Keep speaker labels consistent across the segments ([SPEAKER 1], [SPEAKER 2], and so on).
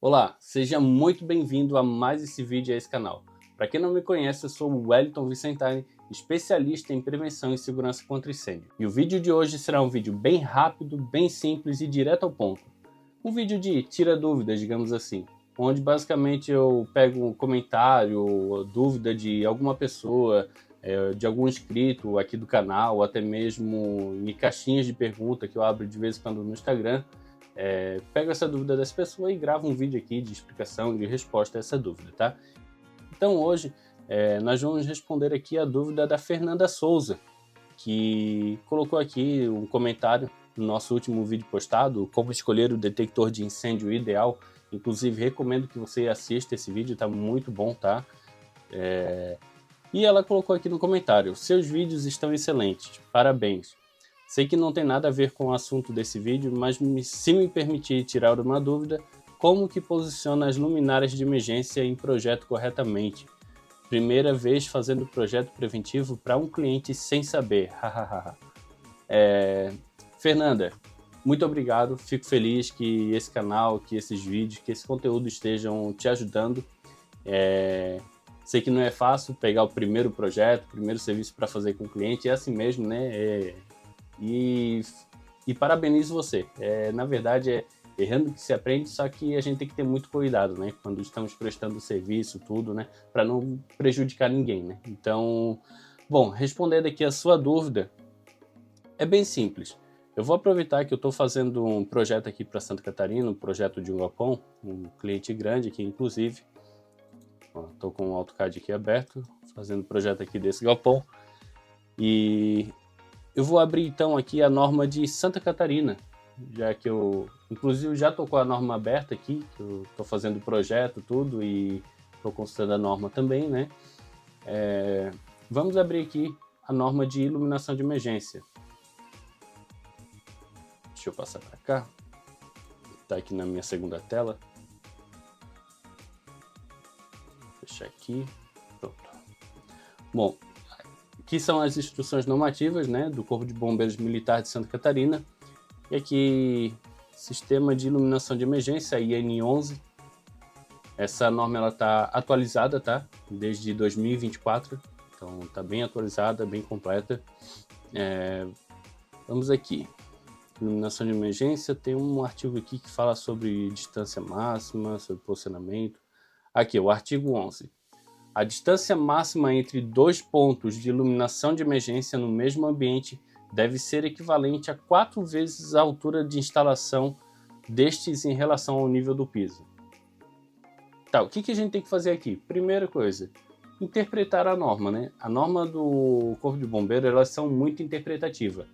[SPEAKER 1] Olá, seja muito bem-vindo a mais esse vídeo a esse canal. Para quem não me conhece, eu sou o Wellington Vicentini, especialista em prevenção e segurança contra incêndio. E o vídeo de hoje será um vídeo bem rápido, bem simples e direto ao ponto. Um vídeo de tira dúvidas, digamos assim, onde basicamente eu pego um comentário ou dúvida de alguma pessoa, de algum inscrito aqui do canal, ou até mesmo em caixinhas de pergunta que eu abro de vez em quando no Instagram. Pego essa dúvida dessa pessoa e gravo um vídeo aqui de explicação, de resposta a essa dúvida, tá? Então hoje nós vamos responder aqui a dúvida da Fernanda Souza, que colocou aqui um comentário no nosso último vídeo postado, como escolher o detector de incêndio ideal. Inclusive recomendo que você assista esse vídeo, tá muito bom, tá? E ela colocou aqui no comentário: seus vídeos estão excelentes, parabéns. Sei que não tem nada a ver com o assunto desse vídeo, mas se me permitir tirar uma dúvida, como que posiciona as luminárias de emergência em projeto corretamente? Primeira vez fazendo projeto preventivo para um cliente sem saber, hahaha. Fernanda, muito obrigado, fico feliz que esse canal, que esses vídeos, que esse conteúdo estejam te ajudando. Sei que não é fácil pegar o primeiro projeto, o primeiro serviço para fazer com o cliente, é assim mesmo, né? E parabenizo você. Na verdade, errando que se aprende, só que a gente tem que ter muito cuidado, né? Quando estamos prestando serviço, tudo, né? Para não prejudicar ninguém, né? Então, bom, respondendo aqui a sua dúvida, é bem simples. Eu vou aproveitar que eu estou fazendo um projeto aqui para Santa Catarina, um projeto de um galpão, um cliente grande aqui, inclusive. Estou com o AutoCAD aqui aberto, fazendo o projeto aqui desse galpão. E eu vou abrir então aqui a norma de Santa Catarina, já que eu, inclusive, já estou com a norma aberta aqui, que eu estou fazendo o projeto, tudo, e estou consultando a norma também, né? Vamos abrir aqui a norma de iluminação de emergência. Deixa eu passar para cá. Está aqui na minha segunda tela. Fechar aqui. Pronto. Bom, aqui são as instruções normativas, né, do Corpo de Bombeiros Militar de Santa Catarina. E aqui, Sistema de Iluminação de Emergência, IN11. Essa norma está atualizada, tá? Desde 2024. Então está bem atualizada, bem completa. Vamos aqui. Iluminação de emergência, tem um artigo aqui que fala sobre distância máxima, sobre posicionamento. Aqui, o artigo 11. A distância máxima entre dois pontos de iluminação de emergência no mesmo ambiente deve ser equivalente a 4 vezes a altura de instalação destes em relação ao nível do piso. Tá, o que a gente tem que fazer aqui? Primeira coisa, interpretar a norma, né? A norma do Corpo de Bombeiro, elas são muito interpretativas.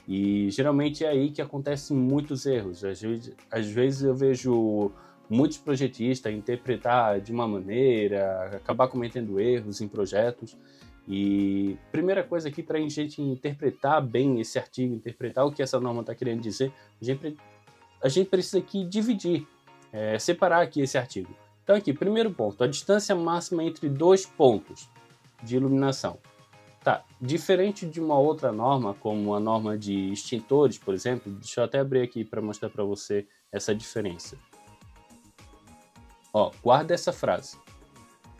[SPEAKER 1] E geralmente é aí que acontecem muitos erros. Às vezes eu vejo muitos projetistas interpretar de uma maneira, acabar cometendo erros em projetos. E primeira coisa aqui, para a gente interpretar bem esse artigo, interpretar o que essa norma está querendo dizer, a gente precisa aqui dividir, separar aqui esse artigo. Então aqui, primeiro ponto, a distância máxima entre dois pontos de iluminação. Tá, diferente de uma outra norma, como a norma de extintores, por exemplo, deixa eu até abrir aqui para mostrar para você essa diferença. Ó, guarda essa frase.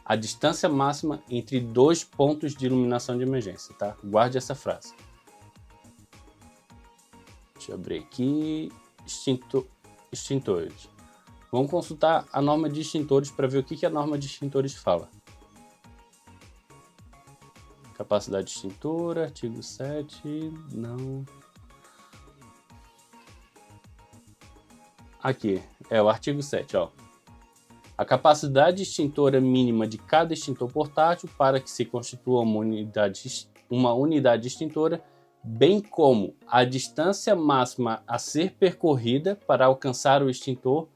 [SPEAKER 1] A distância máxima entre dois pontos de iluminação de emergência, tá? Guarde essa frase. Deixa eu abrir aqui. Extintores. Vamos consultar a norma de extintores para ver o que a norma de extintores fala. Capacidade de extintora, artigo 7, não. Aqui, o artigo 7, ó. A capacidade extintora mínima de cada extintor portátil para que se constitua uma unidade extintora, bem como a distância máxima a ser percorrida para alcançar o extintor,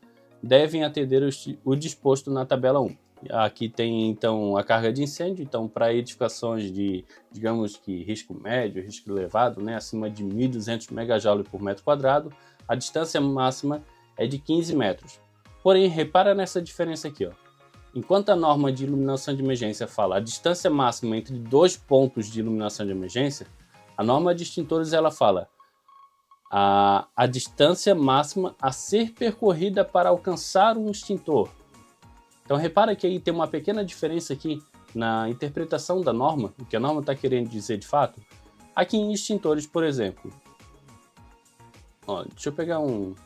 [SPEAKER 1] devem atender o disposto na tabela 1. Aqui tem, então, a carga de incêndio. Então, para edificações de, digamos que risco médio, risco elevado, né, acima de 1.200 MJ por metro quadrado, a distância máxima é de 15 metros. Porém, repara nessa diferença aqui, ó. Enquanto a norma de iluminação de emergência fala a distância máxima entre dois pontos de iluminação de emergência, a norma de extintores ela fala a distância máxima a ser percorrida para alcançar um extintor. Então repara que aí tem uma pequena diferença aqui na interpretação da norma, o que a norma está querendo dizer de fato. Aqui em extintores, por exemplo, ó, deixa eu pegar um...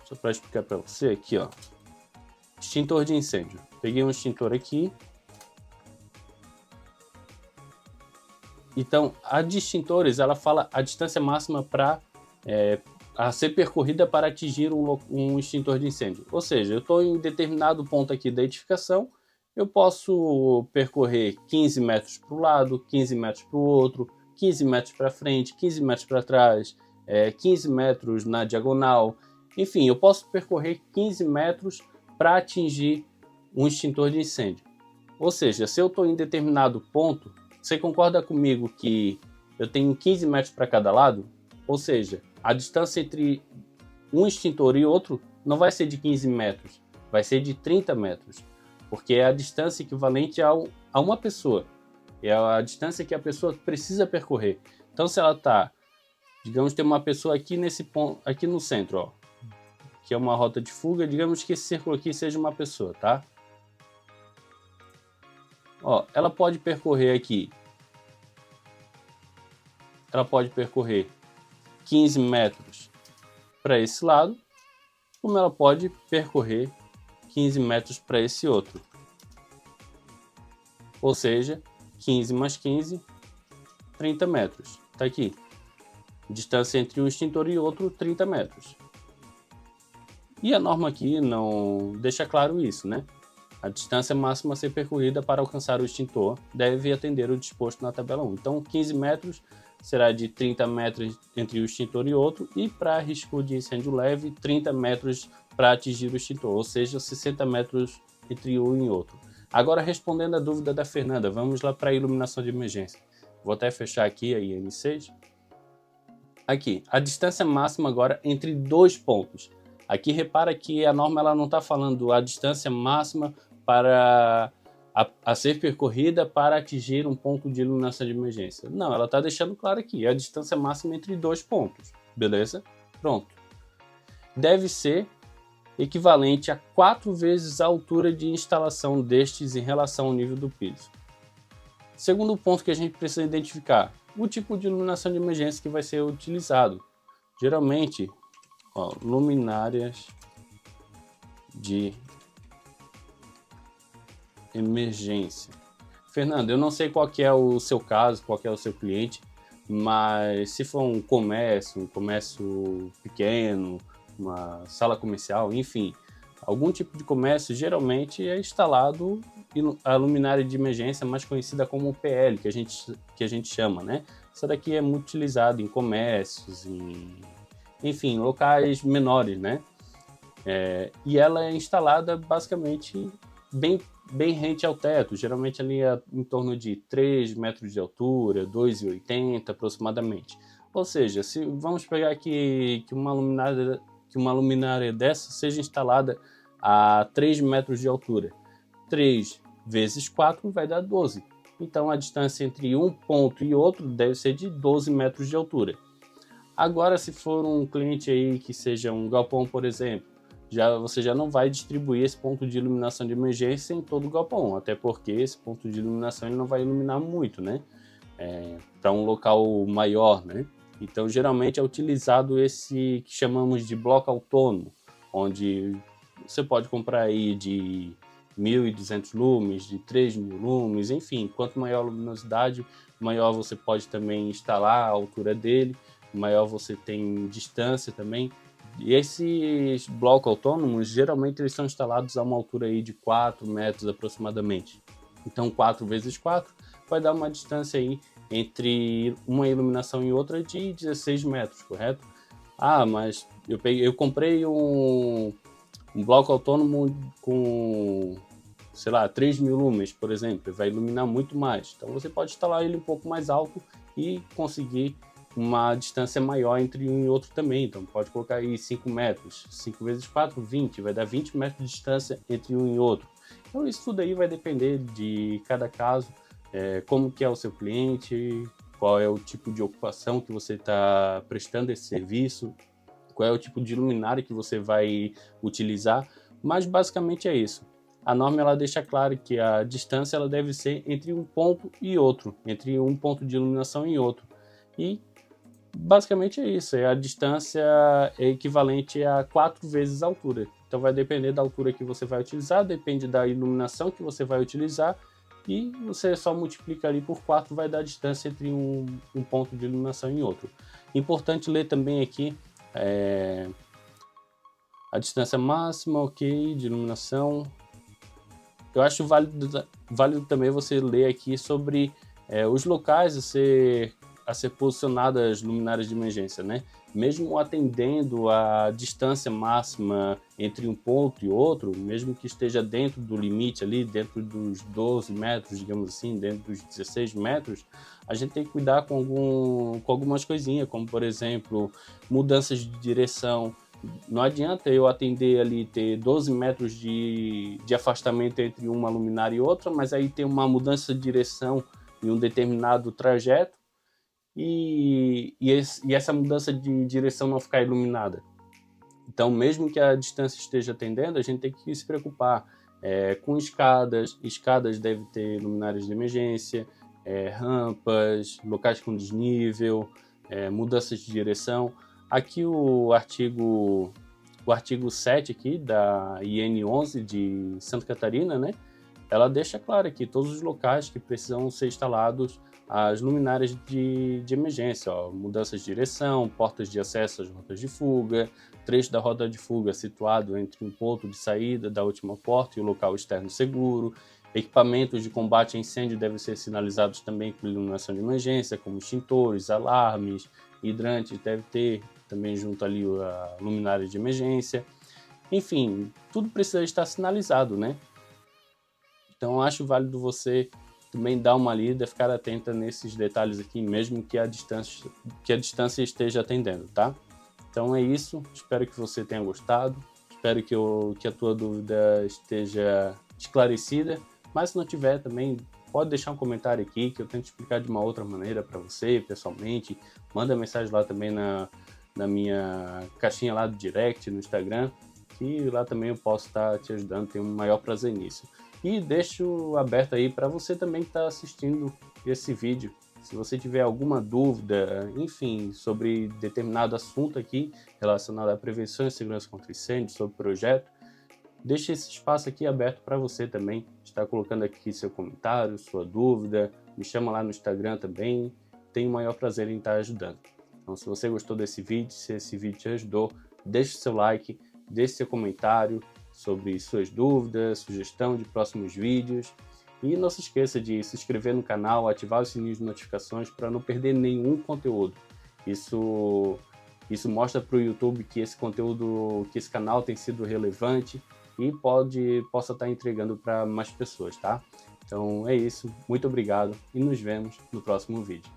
[SPEAKER 1] Só para explicar para você aqui, ó. Extintor de incêndio. Peguei um extintor aqui. Então, a de extintores, ela fala a distância máxima a ser percorrida para atingir um extintor de incêndio. Ou seja, eu estou em determinado ponto aqui da edificação, eu posso percorrer 15 metros para o lado, 15 metros para o outro, 15 metros para frente, 15 metros para trás, 15 metros na diagonal. Enfim, eu posso percorrer 15 metros para atingir um extintor de incêndio. Ou seja, se eu estou em determinado ponto, você concorda comigo que eu tenho 15 metros para cada lado? Ou seja, a distância entre um extintor e outro não vai ser de 15 metros, vai ser de 30 metros. Porque é a distância equivalente a uma pessoa. É a distância que a pessoa precisa percorrer. Então, se ela está, digamos, tem uma pessoa aqui nesse ponto, aqui no centro, ó, que é uma rota de fuga, digamos que esse círculo aqui seja uma pessoa, tá? Ó, ela pode percorrer aqui. Ela pode percorrer 15 metros para esse lado, como ela pode percorrer 15 metros para esse outro. Ou seja, 15 mais 15, 30 metros. Tá aqui. Distância entre um extintor e outro, 30 metros. E a norma aqui não deixa claro isso, né? A distância máxima a ser percorrida para alcançar o extintor deve atender o disposto na tabela 1. Então, 15 metros será de 30 metros entre o extintor e outro, e para risco de incêndio leve, 30 metros para atingir o extintor, ou seja, 60 metros entre um e outro. Agora, respondendo a dúvida da Fernanda, vamos lá para a iluminação de emergência. Vou até fechar aqui a IN6. Aqui, a distância máxima agora entre dois pontos. Aqui repara que a norma ela não está falando a distância máxima para a ser percorrida para atingir um ponto de iluminação de emergência. Não, ela está deixando claro aqui, a distância máxima entre dois pontos, beleza? Pronto. Deve ser equivalente a 4 vezes a altura de instalação destes em relação ao nível do piso. Segundo ponto que a gente precisa identificar, o tipo de iluminação de emergência que vai ser utilizado. Geralmente, ó, luminárias de emergência. Fernando, eu não sei qual que é o seu caso, qual que é o seu cliente, mas se for um comércio pequeno, uma sala comercial, enfim, algum tipo de comércio, geralmente é instalado a luminária de emergência, mais conhecida como PL, que a gente chama, né? Essa daqui é muito utilizada em comércios, enfim, locais menores, né? E ela é instalada basicamente bem rente ao teto, geralmente ali em torno de 3 metros de altura, 2,80 aproximadamente. Ou seja, se vamos pegar aqui que uma luminária dessa seja instalada a 3 metros de altura. 3 vezes 4 vai dar 12. Então a distância entre um ponto e outro deve ser de 12 metros de altura. Agora, se for um cliente aí que seja um galpão, por exemplo, você já não vai distribuir esse ponto de iluminação de emergência em todo o galpão, até porque esse ponto de iluminação ele não vai iluminar muito, né? Para um local maior, né? Então, geralmente é utilizado esse que chamamos de bloco autônomo, onde você pode comprar aí de 1.200 lumes, de 3.000 lumes, enfim, quanto maior a luminosidade, maior você pode também instalar a altura dele, maior você tem distância também. E esses blocos autônomos, geralmente eles são instalados a uma altura aí de 4 metros aproximadamente. Então 4 vezes 4 vai dar uma distância aí entre uma iluminação e outra de 16 metros, correto? Ah, mas eu comprei um bloco autônomo com, sei lá, 3.000 lumens, por exemplo, vai iluminar muito mais. Então você pode instalar ele um pouco mais alto e conseguir uma distância maior entre um e outro também. Então pode colocar aí 5 metros, 5 vezes 4, 20, vai dar 20 metros de distância entre um e outro. Então isso tudo aí vai depender de cada caso, como que é o seu cliente, qual é o tipo de ocupação que você está prestando esse serviço, qual é o tipo de luminária que você vai utilizar, mas basicamente é isso. A norma ela deixa claro que a distância ela deve ser entre um ponto e outro, entre um ponto de iluminação e outro. E basicamente é isso, a distância é equivalente a 4 vezes a altura. Então vai depender da altura que você vai utilizar, depende da iluminação que você vai utilizar, e você só multiplica ali por 4, vai dar a distância entre um ponto de iluminação e outro. Importante ler também aqui a distância máxima, ok, de iluminação. Eu acho válido também você ler aqui sobre os locais a ser posicionadas luminárias de emergência, né? Mesmo atendendo a distância máxima entre um ponto e outro, mesmo que esteja dentro do limite ali, dentro dos 12 metros, digamos assim, dentro dos 16 metros, a gente tem que cuidar com algumas coisinhas, como por exemplo, mudanças de direção. Não adianta eu atender ali, ter 12 metros de afastamento entre uma luminária e outra, mas aí tem uma mudança de direção em um determinado trajeto e essa mudança de direção não ficar iluminada. Então, mesmo que a distância esteja atendendo, a gente tem que se preocupar com escadas. Escadas devem ter luminárias de emergência, rampas, locais com desnível, mudanças de direção. Aqui o artigo 7 aqui da IN 11 de Santa Catarina, né? Ela deixa claro aqui todos os locais que precisam ser instalados as luminárias de emergência, ó, mudanças de direção, portas de acesso às rotas de fuga, trecho da rota de fuga situado entre um ponto de saída da última porta e o local externo seguro. Equipamentos de combate a incêndio devem ser sinalizados também com iluminação de emergência, como extintores, alarmes, hidrantes, deve ter também junto ali a luminária de emergência. Enfim, tudo precisa estar sinalizado, né? Então acho válido você também dar uma lida, ficar atenta nesses detalhes aqui, mesmo que a distância esteja atendendo, tá? Então é isso, espero que você tenha gostado, espero que a tua dúvida esteja esclarecida, mas se não tiver também, pode deixar um comentário aqui que eu tento explicar de uma outra maneira para você, pessoalmente. Manda mensagem lá também na minha caixinha lá do direct, no Instagram, que lá também eu posso estar te ajudando, tenho um maior prazer nisso. E deixo aberto aí para você também que está assistindo esse vídeo. Se você tiver alguma dúvida, enfim, sobre determinado assunto aqui relacionado à prevenção e segurança contra incêndio, sobre o projeto, deixe esse espaço aqui aberto para você também estar colocando aqui seu comentário, sua dúvida, me chama lá no Instagram também, tenho o maior prazer em estar ajudando. Então, se você gostou desse vídeo, se esse vídeo te ajudou, deixe seu like, deixe seu comentário sobre suas dúvidas, sugestão de próximos vídeos. E não se esqueça de se inscrever no canal, ativar o sininho de notificações para não perder nenhum conteúdo. Isso mostra para o YouTube que esse conteúdo, que esse canal tem sido relevante e possa estar entregando para mais pessoas, tá? Então é isso, muito obrigado e nos vemos no próximo vídeo.